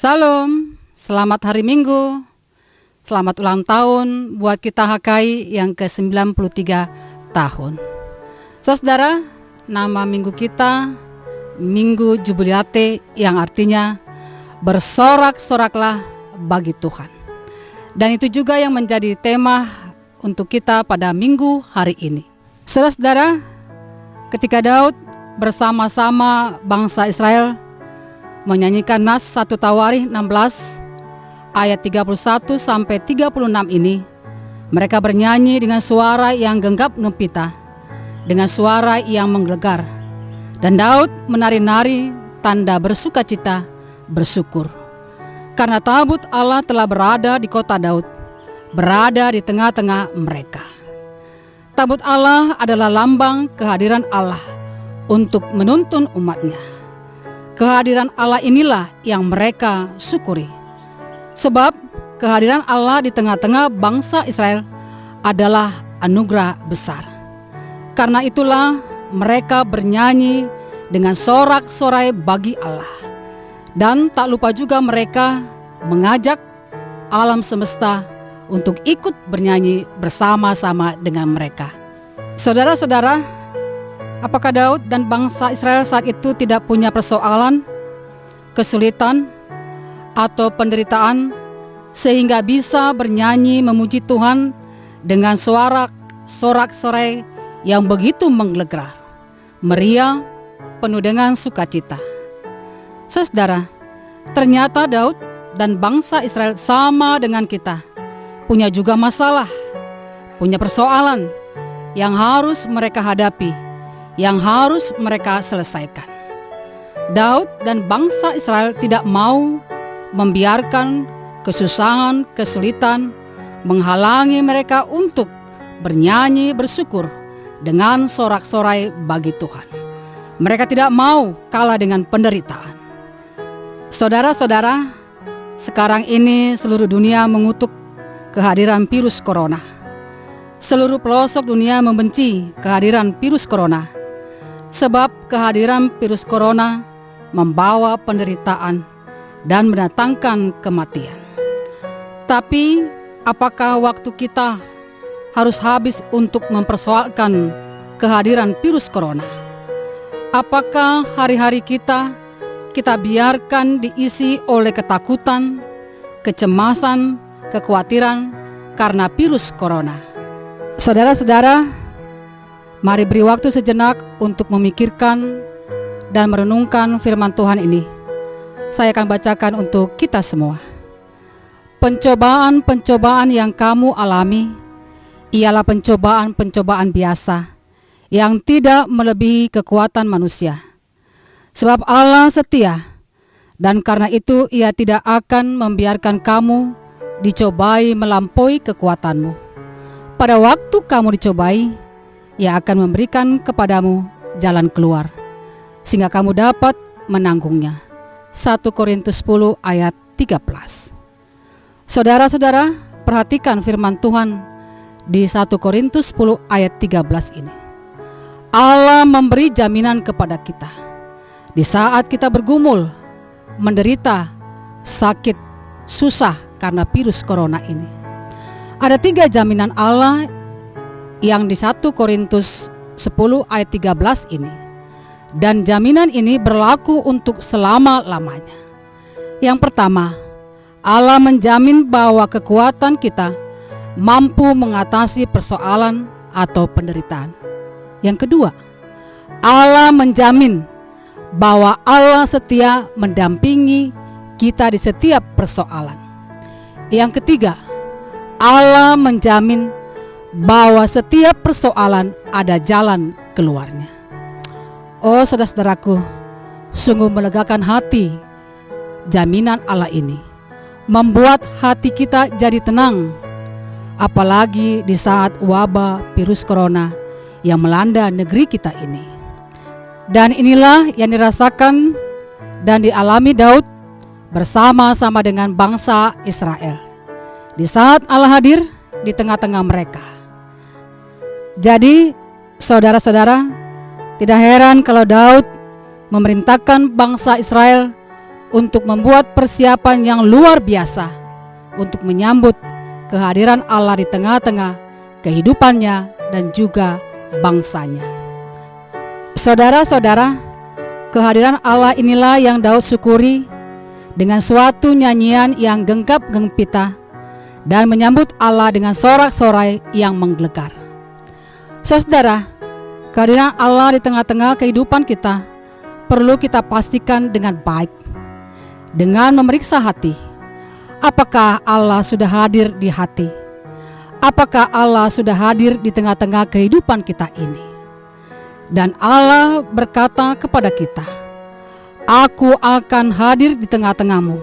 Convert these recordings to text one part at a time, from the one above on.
Salam, selamat hari Minggu, selamat ulang tahun buat kita HKI yang ke-93 tahun. Saudara, nama minggu kita Minggu Jubiliate yang artinya bersorak-soraklah bagi Tuhan. Dan itu juga yang menjadi tema untuk kita pada minggu hari ini. Saudara, ketika Daud bersama-sama bangsa Israel menyanyikan nas 1 Tawarikh 16 ayat 31 sampai 36 ini, mereka bernyanyi dengan suara yang genggam gempita, dengan suara yang menggelegar. Dan Daud menari-nari tanda bersukacita, bersyukur. Karena tabut Allah telah berada di kota Daud, berada di tengah-tengah mereka. Tabut Allah adalah lambang kehadiran Allah untuk menuntun umatnya. Kehadiran Allah inilah yang mereka syukuri. Sebab kehadiran Allah di tengah-tengah bangsa Israel adalah anugerah besar. Karena itulah mereka bernyanyi dengan sorak-sorai bagi Allah. Dan tak lupa juga mereka mengajak alam semesta untuk ikut bernyanyi bersama-sama dengan mereka. Saudara-saudara, apakah Daud dan bangsa Israel saat itu tidak punya persoalan, kesulitan, atau penderitaan sehingga bisa bernyanyi memuji Tuhan dengan suara sorak-sorai yang begitu menggelegar, meriah, penuh dengan sukacita? Saudara, ternyata Daud dan bangsa Israel sama dengan kita, punya juga masalah, punya persoalan yang harus mereka hadapi, yang harus mereka selesaikan. Daud dan bangsa Israel tidak mau membiarkan kesusahan, kesulitan menghalangi mereka untuk bernyanyi bersyukur dengan sorak-sorai bagi Tuhan. Mereka tidak mau kalah dengan penderitaan. Saudara-saudara, sekarang ini seluruh dunia mengutuk kehadiran virus corona. Seluruh pelosok dunia membenci kehadiran virus corona. Sebab kehadiran virus corona membawa penderitaan dan mendatangkan kematian. Tapi apakah waktu kita harus habis untuk mempersoalkan kehadiran virus corona? Apakah hari-hari kita biarkan diisi oleh ketakutan, kecemasan, kekhawatiran karena virus corona? Saudara-saudara, mari beri waktu sejenak untuk memikirkan dan merenungkan firman Tuhan ini. Saya akan bacakan untuk kita semua. Pencobaan-pencobaan yang kamu alami ialah pencobaan-pencobaan biasa yang tidak melebihi kekuatan manusia. Sebab Allah setia, dan karena itu Ia tidak akan membiarkan kamu dicobai melampaui kekuatanmu. Pada waktu kamu dicobai, Ia akan memberikan kepadamu jalan keluar, sehingga kamu dapat menanggungnya. 1 Korintus 10 ayat 13. Saudara-saudara, perhatikan firman Tuhan di 1 Korintus 10 ayat 13 ini. Allah memberi jaminan kepada kita di saat kita bergumul, menderita, sakit, susah karena virus corona ini. Ada 3 jaminan Allah yang di 1 Korintus 10 ayat 13 ini. Dan jaminan ini berlaku untuk selama-lamanya. Yang pertama, Allah menjamin bahwa kekuatan kita mampu mengatasi persoalan atau penderitaan. Yang kedua, Allah menjamin bahwa Allah setia mendampingi kita di setiap persoalan. Yang ketiga, Allah menjamin bahwa setiap persoalan ada jalan keluarnya. Oh saudara-saudaraku, sungguh melegakan hati jaminan Allah ini, membuat hati kita jadi tenang, apalagi di saat wabah virus corona yang melanda negeri kita ini. Dan inilah yang dirasakan dan dialami Daud bersama-sama dengan bangsa Israel di saat Allah hadir di tengah-tengah mereka. Jadi saudara-saudara, tidak heran kalau Daud memerintahkan bangsa Israel untuk membuat persiapan yang luar biasa untuk menyambut kehadiran Allah di tengah-tengah kehidupannya dan juga bangsanya. Saudara-saudara, kehadiran Allah inilah yang Daud syukuri dengan suatu nyanyian yang genggam gempita dan menyambut Allah dengan sorak-sorai yang menggelegar. Saudara, kehadiran Allah di tengah-tengah kehidupan kita perlu kita pastikan dengan baik, dengan memeriksa hati. Apakah Allah sudah hadir di hati? Apakah Allah sudah hadir di tengah-tengah kehidupan kita ini? Dan Allah berkata kepada kita, "Aku akan hadir di tengah-tengahmu,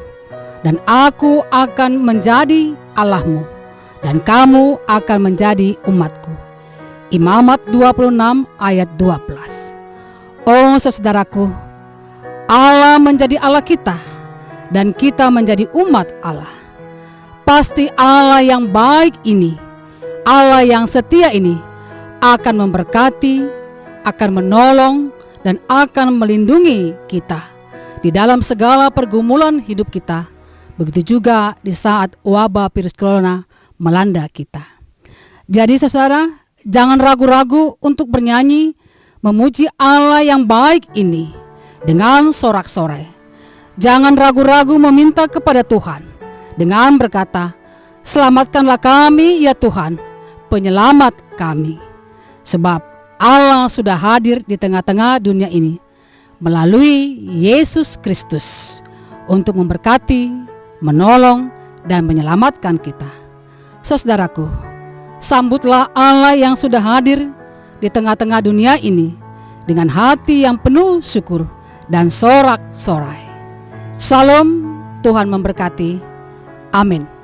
dan aku akan menjadi Allahmu, dan kamu akan menjadi umatku." Imamat 26 ayat 12. Oh saudaraku, Allah menjadi Allah kita, dan kita menjadi umat Allah. Pasti Allah yang baik ini, Allah yang setia ini akan memberkati, akan menolong, dan akan melindungi kita di dalam segala pergumulan hidup kita. Begitu juga di saat wabah virus corona melanda kita. Jadi saudara, jangan ragu-ragu untuk bernyanyi memuji Allah yang baik ini dengan sorak-sorai. Jangan ragu-ragu meminta kepada Tuhan dengan berkata, "Selamatkanlah kami ya Tuhan, penyelamat kami." Sebab Allah sudah hadir di tengah-tengah dunia ini melalui Yesus Kristus untuk memberkati, menolong, dan menyelamatkan kita. Saudaraku, sambutlah Allah yang sudah hadir di tengah-tengah dunia ini dengan hati yang penuh syukur dan sorak-sorai. Salam, Tuhan memberkati. Amin.